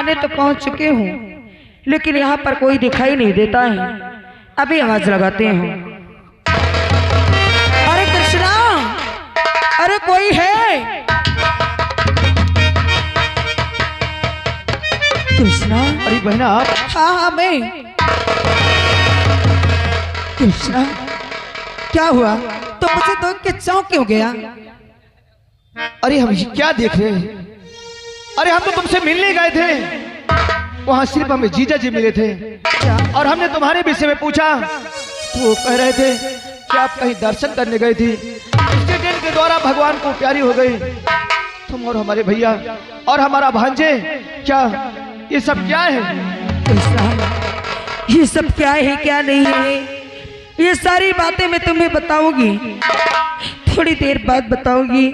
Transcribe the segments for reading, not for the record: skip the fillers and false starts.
थाने तो पहुंच चुके हूँ, लेकिन यहाँ पर कोई दिखाई नहीं देता है। अभी आवाज लगाते हैं। अरे कृष्णा, अरे कोई है? कृष्णा। अरे बहना आप? हाँ हाँ मैं। कृष्णा क्या हुआ? तो मुझे देख के चौंक क्यों गया? अरे हम ये क्या देख रहे हैं? अरे हम तो तुमसे मिलने गए थे, वहां सिर्फ हमें जीजा जी मिले थे। क्या? और हमने तुम्हारे विषय में पूछा तो वो कह रहे थे कि आप कहीं दर्शन करने गई थी, स्टेशन के द्वारा भगवान को प्यारी हो गई। तुम और हमारे भैया और हमारा भांजे, क्या ये सब क्या है? ये सब क्या है क्या नहीं है, ये सारी बातें मैं तुम्हें बताऊंगी, थोड़ी देर बाद बताऊंगी।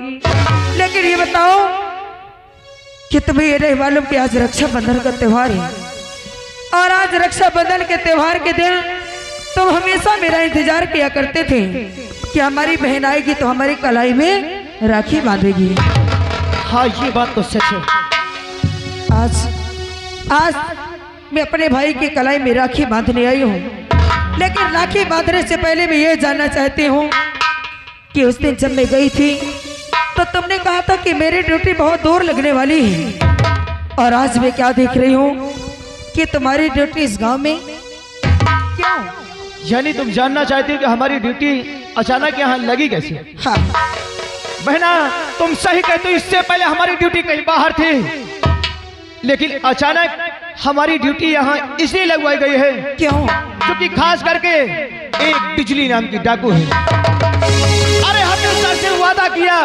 लेकिन ये बताओ कि तुम्हें ये नहीं मालूम कि आज रक्षाबंधन का त्योहार है, और आज रक्षाबंधन के त्योहार के दिन तुम हमेशा मेरा इंतजार किया करते थे कि हमारी बहन आएगी तो हमारी कलाई में राखी बांधेगी। हाँ ये बात तो सच है। आज मैं अपने भाई की कलाई में राखी बांधने आई हूँ, लेकिन राखी बांधने से पहले मैं ये जानना चाहती हूँ कि उस दिन जब मैं गई थी तो तुमने कहा था कि मेरी ड्यूटी बहुत दूर लगने वाली है, और आज मैं क्या देख रही हूँ कि तुम्हारी ड्यूटी इस गांव में। क्यों? यानी तुम जानना चाहती हो कि हमारी ड्यूटी अचानक यहाँ लगी कैसे? हाँ बहना तुम सही कहते हो, इससे पहले हमारी ड्यूटी कहीं बाहर थी, लेकिन अचानक हमारी ड्यूटी यहाँ इसलिए लगवाई गई है। क्यों? क्योंकि खास करके एक बिजली नाम की डाकू है। अरे हमने सर से वादा किया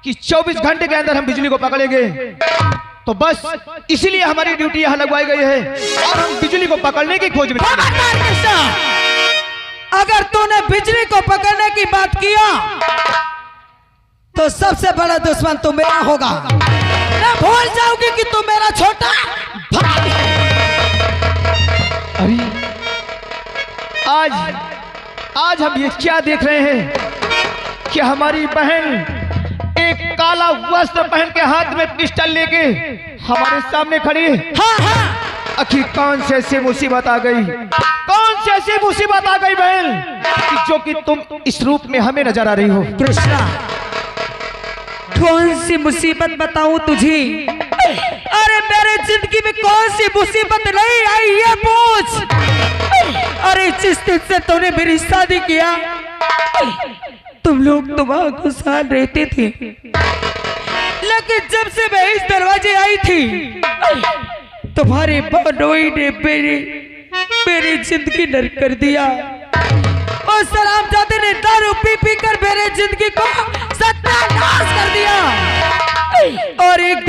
कि 24 घंटे के अंदर हम बिजली को पकड़ेंगे, तो बस इसीलिए हमारी ड्यूटी यहाँ लगवाई गई है और हम बिजली को पकड़ने की खोज में। अगर तूने बिजली को पकड़ने की बात किया तो सबसे बड़ा दुश्मन तो मेरा होगा। मैं भूल जाऊंगी कि तू मेरा छोटा भाई है। अरे आज हम ये क्या देख रहे हैं कि हमारी बहन एक काला वस्त्र पहन के हाथ में पिस्टल लेके हमारे सामने खड़ी है। हाँ हाँ। आखिर कौन से ऐसी मुसीबत आ गई, कौन से ऐसी मुसीबत आ गई बहन कि जो कि तुम इस रूप में हमें नजर आ रही हो? कृष्णा, कौन सी मुसीबत बताऊं तुझे? अरे मेरे जिंदगी में कौन सी मुसीबत नहीं आई ये पूछ। अरे जिस दिन से तूने मेरी शादी किया तुम लोग तो वहां खुशहाल रहते थे, लेकिन जब से मैं इस दरवाजे आई थी तुम्हारे बहनोई ने मेरी जिंदगी नरक कर दिया, और सलामजादे ने दारू पी पी कर मेरे जिंदगी को सत्यानाश कर दिया। और एक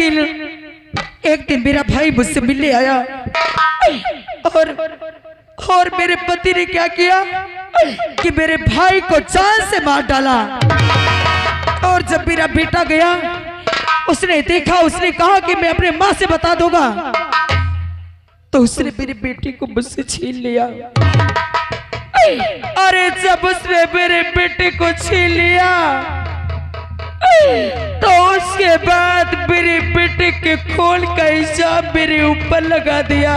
दिन मेरा भाई मुझसे मिलने आया, और मेरे पति ने क्या किया कि मेरे भाई को जान से मार डाला। और जब मेरा बेटा गया उसने देखा, उसने कहा कि मैं अपने माँ से बता दूंगा, तो उसने मेरी बेटी को मुझसे छीन लिया। अरे जब उसने मेरे बेटे को छीन लिया तो उसके बाद मेरे बेटे के खून का हिसाब मेरे ऊपर लगा दिया।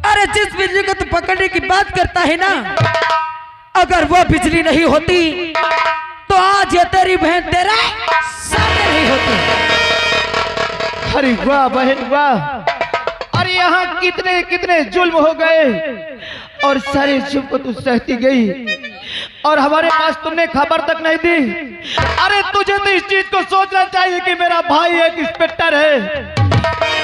अरे जिस बिजली को तू पकड़ने की बात करता है ना, अगर वो बिजली नहीं होती तो आज ये तेरी बहन तेरा सामने नहीं होती। अरे वाह बहन वाह, अरे यहाँ कितने कितने जुल्म हो गए और सारे जुल्म को तू सहती गई और हमारे पास तुमने खबर तक नहीं दी। अरे तुझे तो इस चीज को सोचना चाहिए कि मेरा भाई एक इंस्पेक्टर है।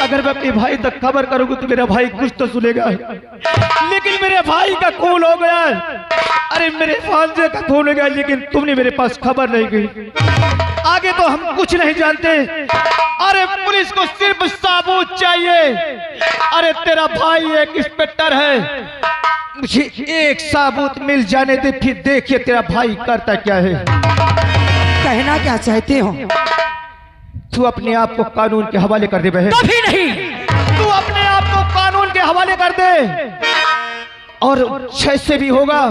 अगर मैं अपने भाई तक खबर करूंगा तो मेरा भाई कुछ तो सुनेगा, लेकिन मेरे भाई का खून हो गया। अरे मेरे भांजे का खून हो गया, लेकिन तुमने मेरे पास खबर नहीं की। आगे तो हम कुछ नहीं जानते। अरे पुलिस को सिर्फ सबूत चाहिए। अरे तेरा भाई एक इंस्पेक्टर है, मुझे एक सबूत मिल जाने दे, फिर देखिए तेरा भाई करता क्या है। कहना क्या चाहते हो? तू अपने आप को कानून के हवाले कर दे बहन। कभी नहीं। तू अपने आप को कानून के हवाले कर दे, और जैसे भी होगा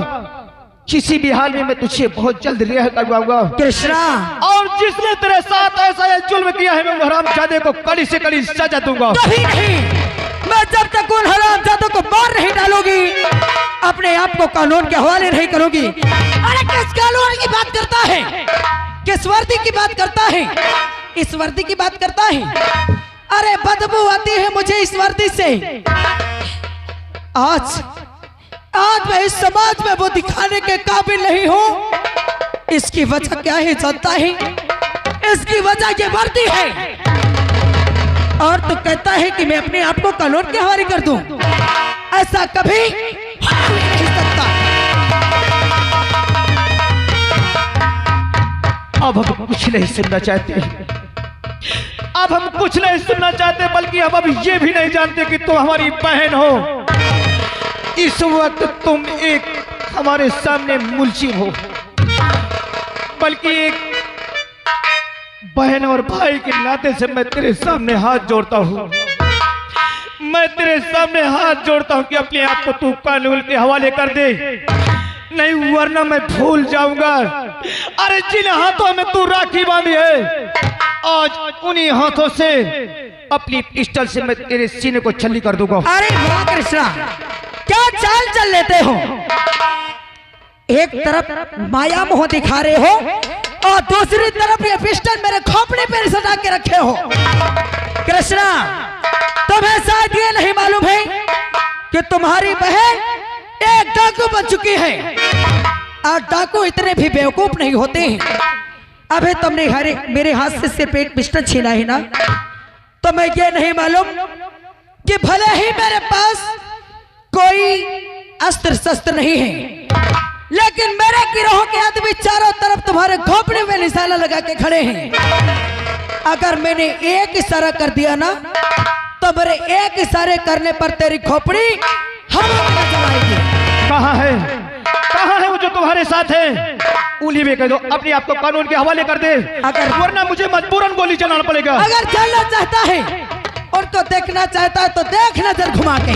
किसी भी हाल में मैं तुझे बहुत जल्द रिहा करवाऊंगा। कृष्णा, और और जिसने तेरे साथ ऐसा ये जुल्म किया है, मैं हरामजादे को कड़ी से कड़ी सजा दूंगा। कभी नहीं, मैं जब तक उन हरामजादों को मार नहीं डालूंगी, अपने आप को कानून के हवाले नहीं करूंगी। अरे किस कानून की बात करता है, किस वर्दी की बात करता है, इस वर्दी की बात करता है। अरे बदबू आती है मुझे इस वर्दी से। आज मैं इस समाज में वो दिखाने के काबिल नहीं हूँ। इसकी वजह क्या है जानता है? इसकी वजह ये वर्दी है। और तू कहता है कि मैं अपने आप को कानून के हवाले कर दूं। ऐसा कभी हो नहीं सकता। अब हम कुछ नहीं सुनना चाहते, अब हम कुछ नहीं सुनना चाहते, बल्कि हम अब ये भी नहीं जानते कि तुम हमारी बहन हो। इस वक्त तुम एक हमारे सामने मुलजिम हो, बल्कि एक बहन और भाई के नाते से मैं तेरे सामने हाथ जोड़ता हूँ। मैं तेरे सामने हाथ जोड़ता हूँ कि अपने आप को तू कानून के हवाले कर दे, नहीं वरना मैं भूल जाऊंगा। अरे जिन हाथों में तू राखी बांधी है, आज उन्हीं हाथों से अपनी पिस्टल से मैं तेरे सीने को छल्ली कर दूंगा। अरे वाह कृष्णा, क्या चाल चल लेते हो। एक तरफ माया मोह दिखा रहे हो और दूसरी तरफ ये पिस्टल मेरे खोपड़े पर सटा के रखे हो। कृष्णा, तुम्हें शायद ये नहीं मालूम है कि तुम्हारी बहन एक डाकू बन चुकी है। और डाकू इतने भी बेवकूफ नहीं होते हैं। अभी तुमने मेरे हाथ से सिर्फ एक पिस्टल छीना है ना, तो मैं ये नहीं मालूम कि भले ही मेरे पास कोई अस्त्र शस्त्र नहीं है, लेकिन मेरे गिरोह के आदमी चारों तरफ तुम्हारे खोपड़े में निशाना लगा के खड़े हैं। अगर मैंने एक इशारा कर दिया ना, तो मेरे एक इशारे करने पर तेरी खोपड़ी हवा में नजर आएगी। कहाँ है, कहाँ है वो जो तुम्हारे साथ है? उन्हीं में कह दो अपने आप को कानून के हवाले कर दे, अगर वरना मुझे मजबूरन गोली चलाना पड़ेगा। अगर जानना चाहता है और तो देखना चाहता है तो देख नजर घुमा के।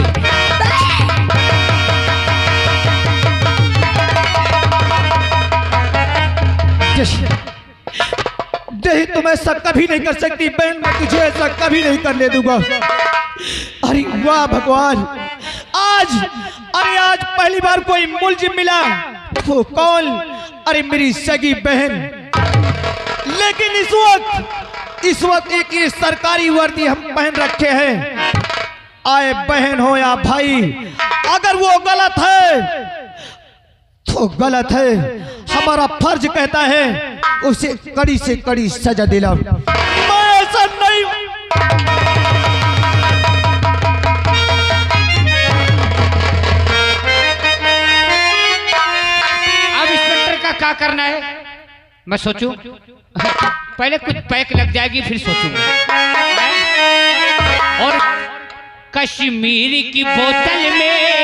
नहीं, तुम ऐसा कभी नहीं कर सकती बहन, मैं तुझे ऐसा कभी नहीं करने दूंगा। अरे वाह भगवान, आज पहली बार कोई मुलजिम मिला। वो कौन? अरे मेरी सगी बहन। लेकिन इस वक्त एक ये सरकारी वर्दी हम पहन रखे हैं। आए बहन हो या भाई, अगर वो गलत है तो गलत है। हमारा फर्ज कहता है उसे कड़ी से कड़ी सजा दिलाओ। मैं ऐसा नहीं। अब इंस्पेक्टर का क्या करना है मैं सोचूं? पहले कुछ पैक लग जाएगी फिर सोचूंगा। और कश्मीर की बोतल में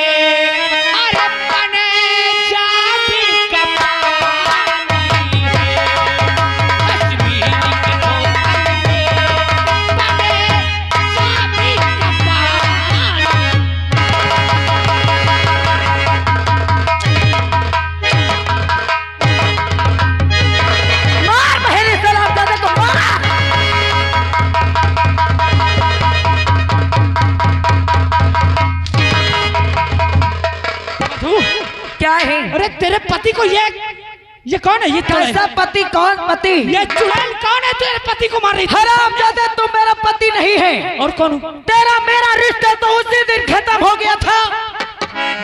क्या है? अरे तेरे पति को ये कौन है? ये कैसा पति? कौन पति? ये चुड़ैल कौन है तेरे पति को मार रही थी? हरामजादा, तू मेरा पति नहीं है। और कौन? तेरा मेरा रिश्ता तो उसी दिन खत्म हो गया था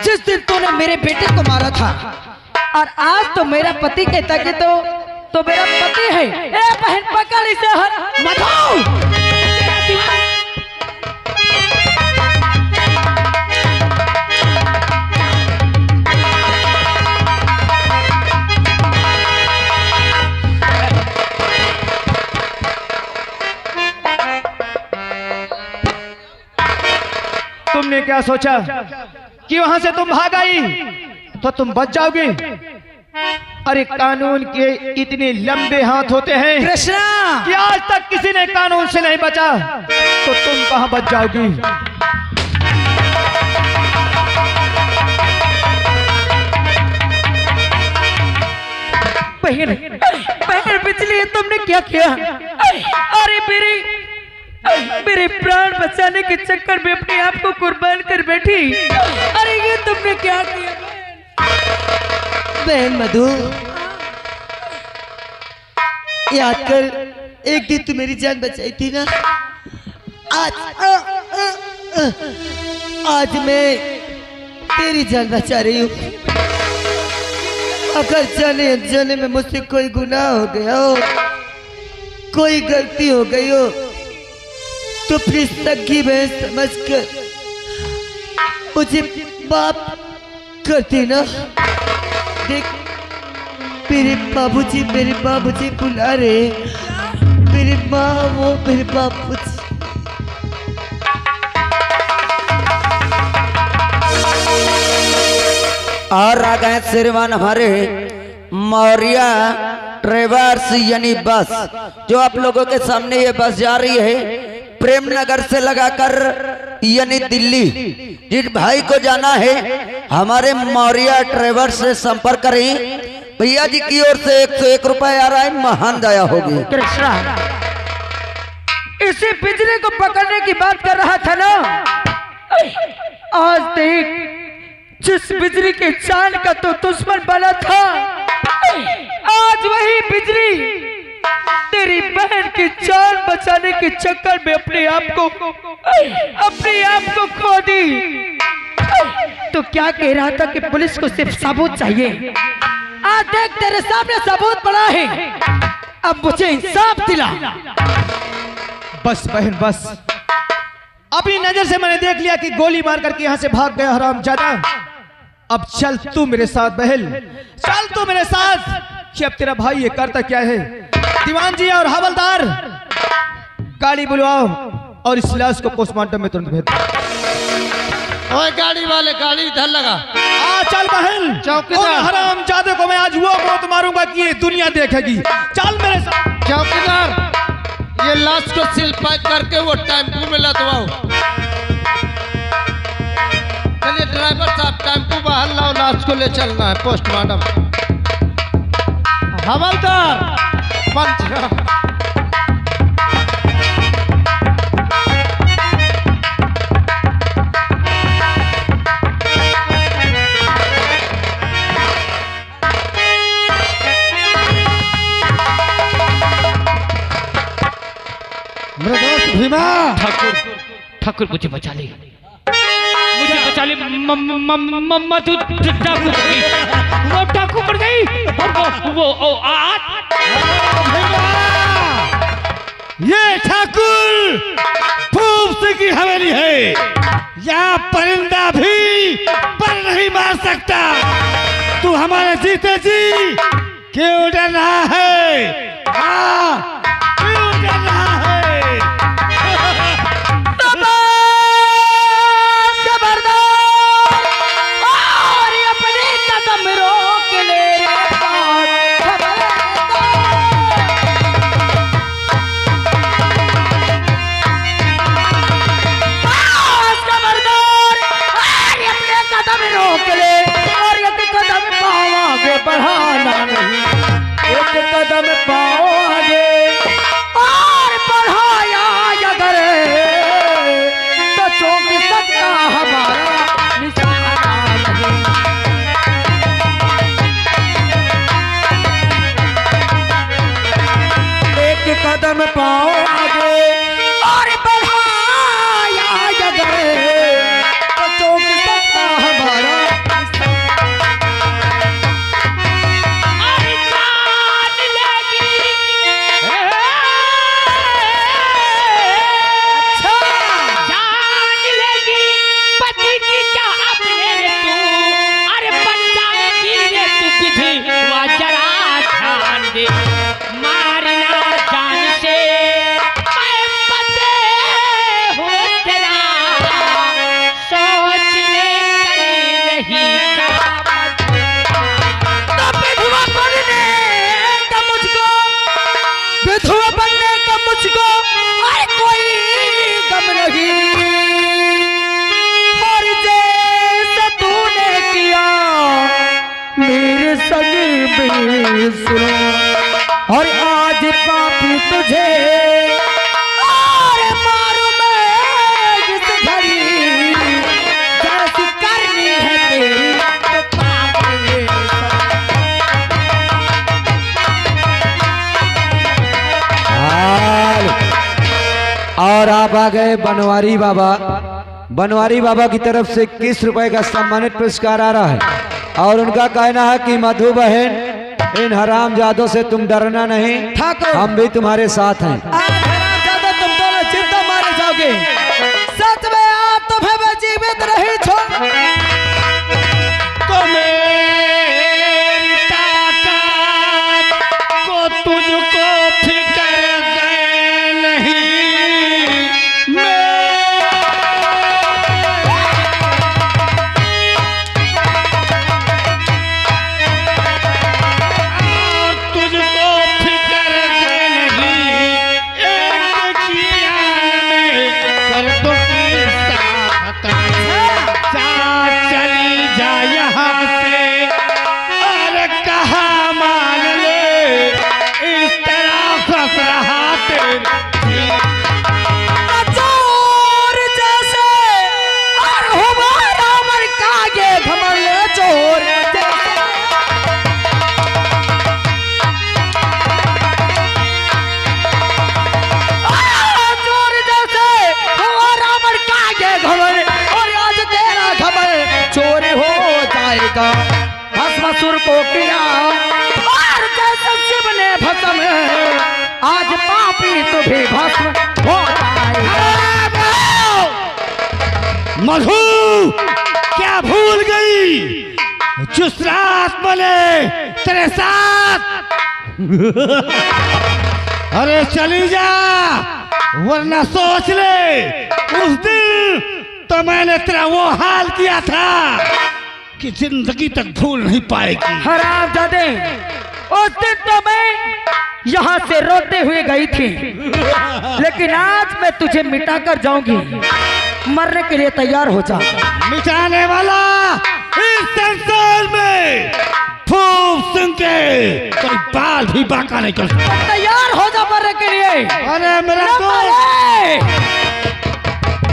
जिस दिन तूने मेरे बेटे को मारा था। और आज तो मेरा पति कहता कि तो मेरा पति है। ए बहन, पकड़ इसे। तुमने क्या सोचा कि वहां से तुम भाग आई तो तुम बच जाओगे? अरे कानून के इतने लंबे हाथ होते हैं कृष्णा कि आज तक किसी ने कानून से नहीं बचा, तो तुम कहां बच जाओगी? बहन, बहन, बिजली तुमने क्या किया? अरे मेरे प्राण बचाने के चक्कर में अपने आप को कुर्बान कर बैठी। अरे ये तुमने क्या किया? बहन मधु, याद कर, एक दिन तू मेरी जान बचाई थी ना। आज मैं तेरी जान बचा रही हूँ। अगर जाने अनजाने में मुझसे कोई गुनाह हो गया हो, कोई गलती हो गई हो, तो प्लीज सगी बहन समझकर मुझे माफ करती ना। देख, मेरे बाबूजी बुला रहे। मेरी माँ, वो मेरे बाबूजी। और आ गए श्रीमान हमारे मौर्य ट्रेवर्स यानी बस, जो आप लोगों के सामने ये बस जा रही है प्रेमनगर से लगाकर यानी दिल्ली। जिस भाई को जाना है हमारे मौर्य ट्रेवर्स से संपर्क करें। भैया जी की ओर से 101 रुपए आ रहा है, महान दया होगी। कृष्णा, इसी बिजली को पकड़ने की बात कर रहा था ना। आज देख, जिस बिजली के जान का तो दुश्मन बना था, आज वही बिजली तेरी बहन की जान बचाने के चक्कर में अपने आप को खो दी। तो क्या कह रहा था कि पुलिस को सिर्फ सबूत चाहिए। आज देख, तेरे सामने सबूत पड़ा है, अब मुझे इंसाफ दिला। बस बहन बस, अपनी नजर से मैंने देख लिया कि गोली मार करके यहाँ से भाग गया हरामजादा। अब चल तू मेरे साथ बहन, चल तू मेरे साथ। कि अब तेरा भाई ये करता क्या है। दीवान जी और हवलदार, गाड़ी बुलवाओ और इस लाश को पोस्टमार्टम में तुरंत भेज दो। ओए गाड़ी वाले, गाड़ी इधर लगा। चल बहन, चौकीदार, हरामजादे को मैं आज वो मौत मारूंगा कि ये दुनिया देखेगी। चल मेरे साथ। चौकीदार, ये लाश को सील पैक करके वो टेम्पू में लदवाओ। चलिए ड्राइवर साहब, टेम्पू बाहर लाओ, लाश को ले चलना है पोस्टमार्टम। हवलदार, पंच। मेरे दोस्त भीमा। ठाकुर मुझे बचा ले, मुझे बचा ले। मधु डाकू पड़ गई, वो डाकू पड़ गई। और वो ये ठाकुर फूफ सिंह की हवेली है। यहाँ परिंदा भी पर नहीं मार सकता। तू हमारे जीते जी क्यों डर रहा है? क्यों डर रहा है? बढ़ाना नहीं, एक कदम पाओ आगे। और आप आ गए बनवारी बाबा। बनवारी बाबा की तरफ से 21 रुपए का सम्मानित पुरस्कार आ रहा है और उनका कहना है कि मधु बहन, इन हरामजादों से तुम डरना नहीं, ठाकुर हम भी तुम्हारे साथ हैं। आज हरामजादा तुम दोनों जिंदा मारे जाओगे। सच में आज तुम्हें मैं जीवित नहीं छोड़। तो मेरी ताकत को तुझको फिक्र गए नहीं। तुझको फिक्र गए नहीं। एक किया में कर दो की साथ चली जा यहाँ से और कहा मान ले इस तरह फंस रहा चोर जैसे और हमारा मर कागे घमंड चोर जैसे। चोर जैसे हमारा मर कागे घमंड और आज तेरा घमंड चोरी हो जाएगा। भस्मासुर को किया और जैसे शिव ने भस्म आज पापी तो भी भस्म हो जाएगा। मधु क्या भूल गई जिस रात बने तेरे साथ। अरे चली जा वरना सोच ले उस दिन तो मैंने तेरा वो हाल किया था कि जिंदगी तक भूल नहीं पाएगी। हरामजादे, उस दिन तो मैं यहाँ से रोते हुए गई थी, लेकिन आज मैं तुझे मिटा कर जाऊंगी। मरने के लिए तैयार हो जा। मिटाने वाला इस संसार में फूफ सिंह के कोई बाल भी बाका नहीं कर सकता। तैयार हो जा मरने के लिए। अरे मेरा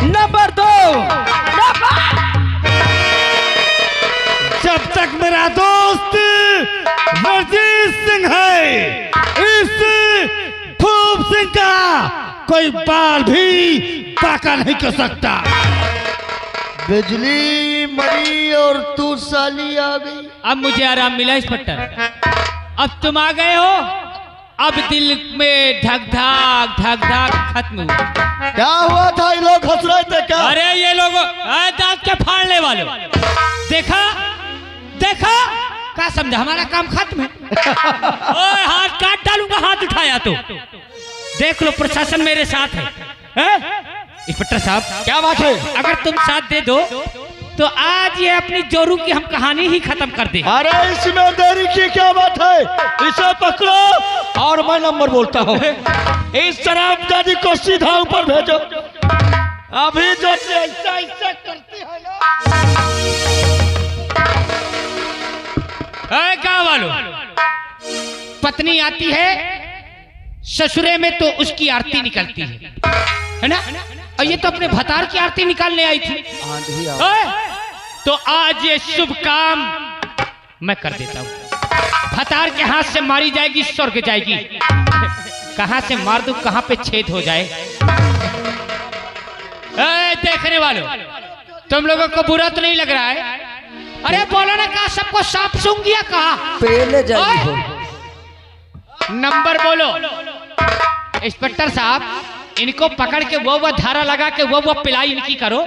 नंबर 2 जब तक मेरा दोस्त वर्जीत सिंह है, इस फूफ सिंह का कोई बाल भी बाका नहीं कर सकता। बिजली मरी और तू साली आ गई। अब मुझे आराम मिला इंस्पेक्टर। अब तुम आ गए हो, अब दिल में धक धक खत्म हुआ। क्या हुआ था? ये लोग हंस रहे थे क्या? अरे ये लोग दांत के फाड़ने वाले। देखा देखा क्या समझा, हमारा काम खत्म है। ओए हाथ काट डालूंगा, हाथ उठाया तो देख लो प्रशासन मेरे साथ है? इंस्पेक्टर साहब क्या बात है, अगर तुम साथ दे दो तो आज ये अपनी जोरू की हम कहानी ही खत्म कर दे। अरे इसमें देरी की क्या बात है? इसे पकड़ो और मैं नंबर बोलता हूँ। इस शराब दादी को सीधा ऊपर भेजो। अभी जो ऐसा ऐसा करते हैं ना। क्या वालों, पत्नी आती है ससुरे में तो उसकी आरती निकलती है ना? और ये तो अपने भतार की आरती निकालने आई थी। तो आज ये शुभ काम मैं कर देता हूँ। भतार के हाथ से मारी जाएगी, स्वर्ग जाएगी। कहां से मार दूं, कहां पे छेद हो जाए। देखने वालों, तुम लोगों को बुरा तो नहीं लग रहा है? अरे बोलो ना, कहा सबको सांप सूंघ गया? कहा पहले जाइए हो। नंबर बोलो। इंस्पेक्टर साहब, इनको पकड़ के वो धारा लगा के वो पिलाई इनकी करो।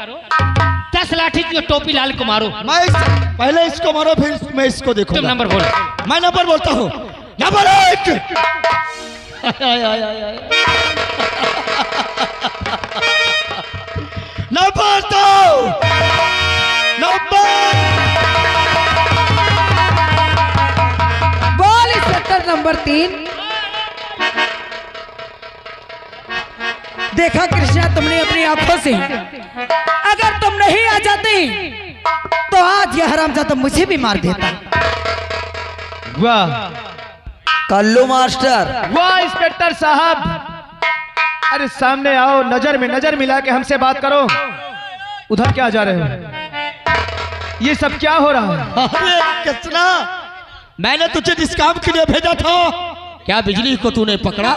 10 लाठी की टोपी लाल को मारो। पहले इसको मारो, फिर मैं इसको देखूंगा। तुम नंबर बोलो। मैं नंबर बोलता हूँ। नंबर 1। नंबर 2। बोल इंस्पेक्टर नंबर 3। देखा कृष्णा, तुमने अपनी आंखों से, अगर तुम नहीं आ जाती तो आज यह हरामजादा मुझे भी मार देता। वाह कल्लू मास्टर, वाह इंस्पेक्टर साहब, अरे सामने आओ, नजर में नजर मिला के हमसे बात करो। उधर क्या जा रहे हो? ये सब क्या हो रहा है? अरे कचरा, मैंने तुझे जिस काम के लिए भेजा था, क्या बिजली को तूने पकड़ा?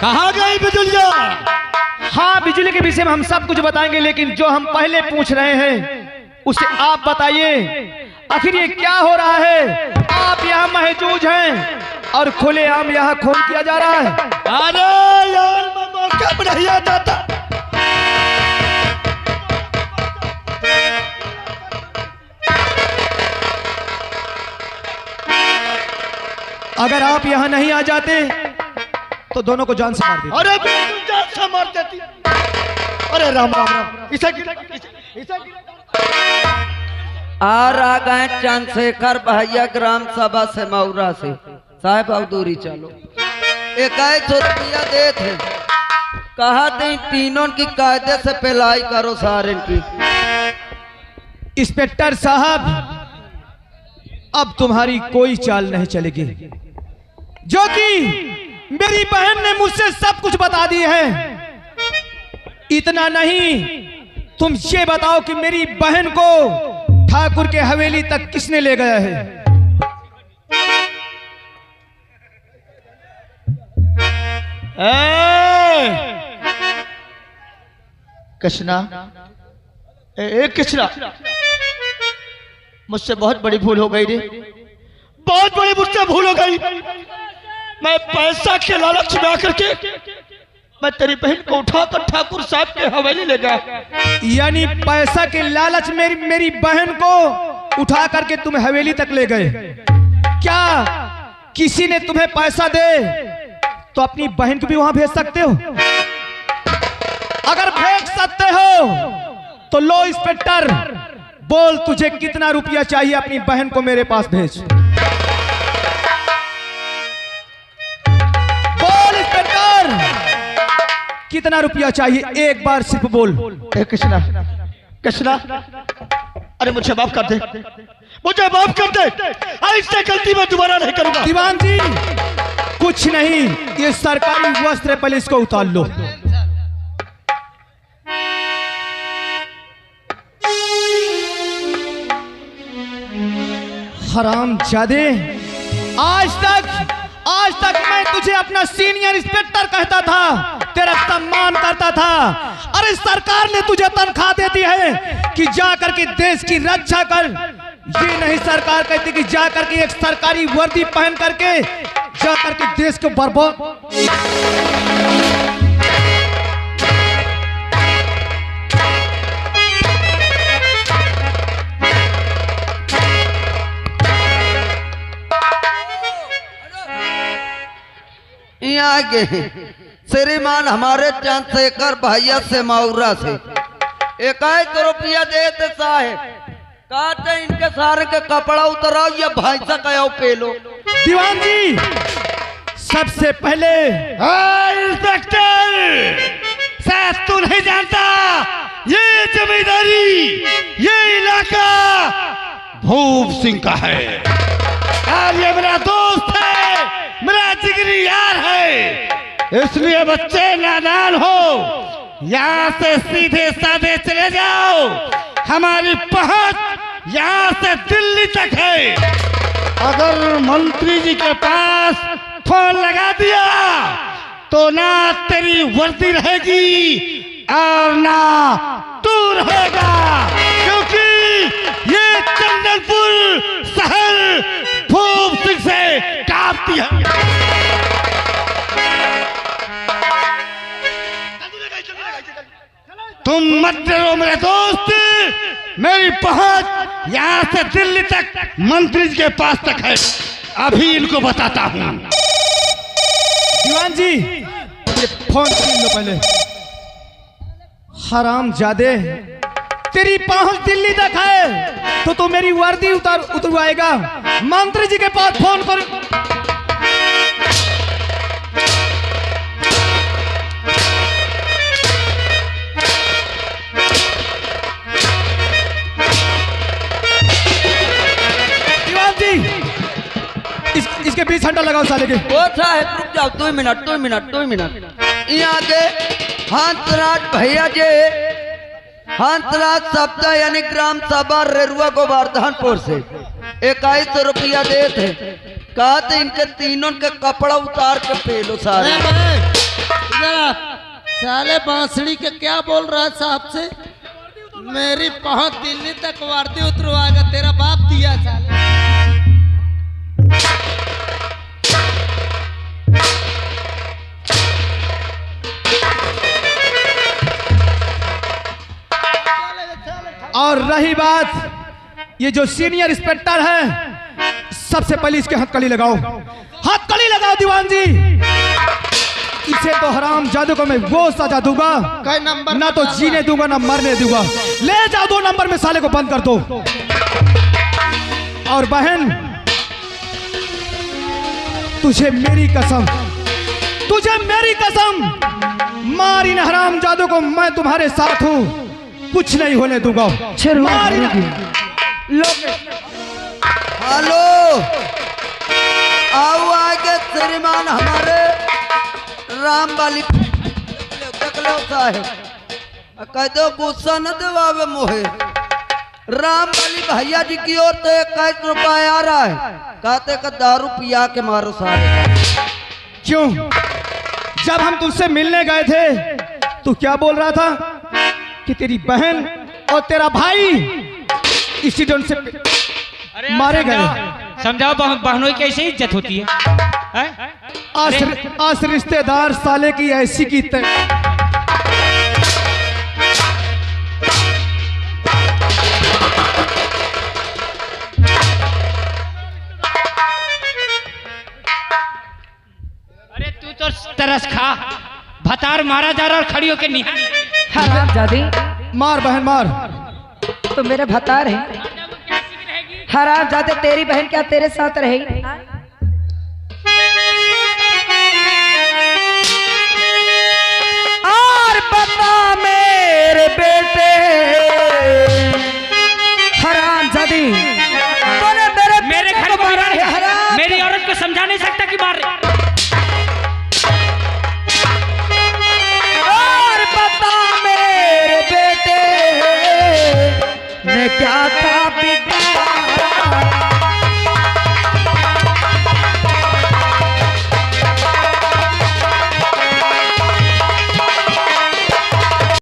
कहाँ गई बिजुलिया? हाँ, बिजली के विषय में हम सब कुछ बताएंगे, लेकिन जो हम पहले पूछ रहे हैं उसे आप बताइए, आखिर ये क्या हो रहा है? आप यहाँ महजूज हैं और खुलेआम यहाँ खून किया जा रहा है। अरे यार, मैं मौका पर नहीं आ जाता। अगर आप यहाँ नहीं आ जाते तो दोनों को जान से मार देते। अरे बिल्कुल जान से मार देती। अरे राम राम राम, इसे आ गए चंद्रशेखर भैया ग्राम सभा से मऊरा से। साहब अब दूरी चलो। 2100 रुपया दे थे, कहा थे तीनों की कायदे से पिलाई करो सारे की। इंस्पेक्टर साहब, अब तुम्हारी कोई चाल नहीं चलेगी, जो कि मेरी बहन ने मुझसे सब कुछ बता दी है। इतना नहीं, तुम ये बताओ कि मेरी बहन को ठाकुर के हवेली तक किसने ले गया है? कृष्णा, ए कृष्णा, मुझसे बहुत बड़ी भूल हो गई रे, बहुत बड़ी मुझसे भूल हो गई। मैं पैसा के लालच में आकर के मैं तेरी बहन को उठाकर ठाकुर साहब के हवेली ले गया। यानी पैसा के लालच में मेरी बहन को उठा करके तुम हवेली तक ले गए? क्या किसी ने तुम्हें पैसा दे तो अपनी बहन को भी वहां भेज सकते हो? अगर भेज सकते हो तो लो इंस्पेक्टर, बोल तुझे कितना रुपया चाहिए, अपनी बहन को मेरे पास भेज। बोल इंस्पेक्टर, कितना रुपया चाहिए, एक बार सिर्फ बोल। कृष्णा, कृष्णा, अरे मुझे माफ कर दे, मुझे माफ कर दे, ऐसे गलती मैं दोबारा नहीं करूंगा। दीवान जी, कुछ नहीं, ये सरकारी वस्त्र है, पहले इसको उतार लो। हरामजादे, आज तक मैं तुझे अपना सीनियर इंस्पेक्टर कहता था, तेरा सम्मान करता था। अरे सरकार ने तुझे तनख्वाह देती है कि जा करके देश की रक्षा कर, ये नहीं सरकार कहती कि जा करके एक सरकारी वर्दी पहन करके जा करके देश को बर्बाद। आगे श्रीमान हमारे चंद्रशेखर भैया से मऊरा से 2100 रुपया देते साहेब, कहते इनके सारे के कपड़ा उतराओ, ये भैंसा कहो पेलो। दीवान जी, सबसे पहले इंस्पेक्टर साहब, तू नहीं जानता ये जमींदारी, ये इलाका भूप सिंह का है और ये मेरा दोस्त है, मेरा जिगरी यार है। इसलिए बच्चे नादान हो, यहाँ से सीधे साधे चले जाओ, हमारी पहुंच यहाँ से दिल्ली तक है। अगर मंत्री जी के पास फोन लगा दिया तो ना तेरी वर्दी रहेगी और ना तू रहेगा, क्योंकि ये चंदनपुर शहर भूप सिंह से कांपती है। तुम मत डरो मेरे दोस्त, मेरी पहुंच यहाँ से दिल्ली तक मंत्री जी के पास तक है, अभी इनको बताता हूँ। दीवान जी, ये फोन छीन लो पहले। हरामजादे, तेरी पहुंच दिल्ली तक है तो तू मेरी वर्दी उतरवाएगा? मंत्री जी के पास फोन कर। दीवान जी, इसके बीच घंटा लगाओ साले के। वो साहब रुक जाओ, 2 मिनट। यहाँ के हंसराज भैया जे, हंसराज सप्ताह यानी ग्राम सभा रेरुआ गोवर्धनपुर से 2100 रुपया देते, कहते इनके तीनों के कपड़ा उतार के पेलो सारे। जरा साले बांसुरी के क्या बोल रहा है साहब से? मेरी पहुंच दिल्ली तक वार्ती उतरवाएगा, तेरा बाप दिया साले। और रही बात ये जो सीनियर इंस्पेक्टर है, सबसे पहले इसके हथकड़ी लगाओ, हथकड़ी लगाओ दीवान जी। इसे तो हराम जादू को मैं वो सजा दूंगा, नंबर ना तो जीने दूंगा ना मरने दूंगा। ले जाओ 2 नंबर में साले को बंद कर दो। और बहन तुझे मेरी कसम, तुझे मेरी कसम, मार इन हराम जादू को, मैं तुम्हारे साथ हूँ, कुछ नहीं होने दूंगा। मार हेलो, आओ आगे श्रीमान हमारे राम वाली देख लो साहेब, कह दो गुस्सा न दिवावे मोहे। राम वाली भैया जी की ओर से 21 रुपया आ रहा है, कहते का दारू पिया के मारो सारे। क्यों? जब हम तुझसे मिलने गए थे तू क्या बोल रहा था कि तेरी बहन और तेरा भाई एक्सीडेंट से मारे गए। समझाओ बहनों की कैसे इज्जत होती है? आज रिश्तेदार साले की ऐसी की अरे तू तो तरस खा, भतार मारा जा रहा और खड़ियों के निहार। हरामजादी, मार बहन मार। तो मेरे भतार है। हरामजादे, तेरी बहन क्या तेरे साथ रहेगी?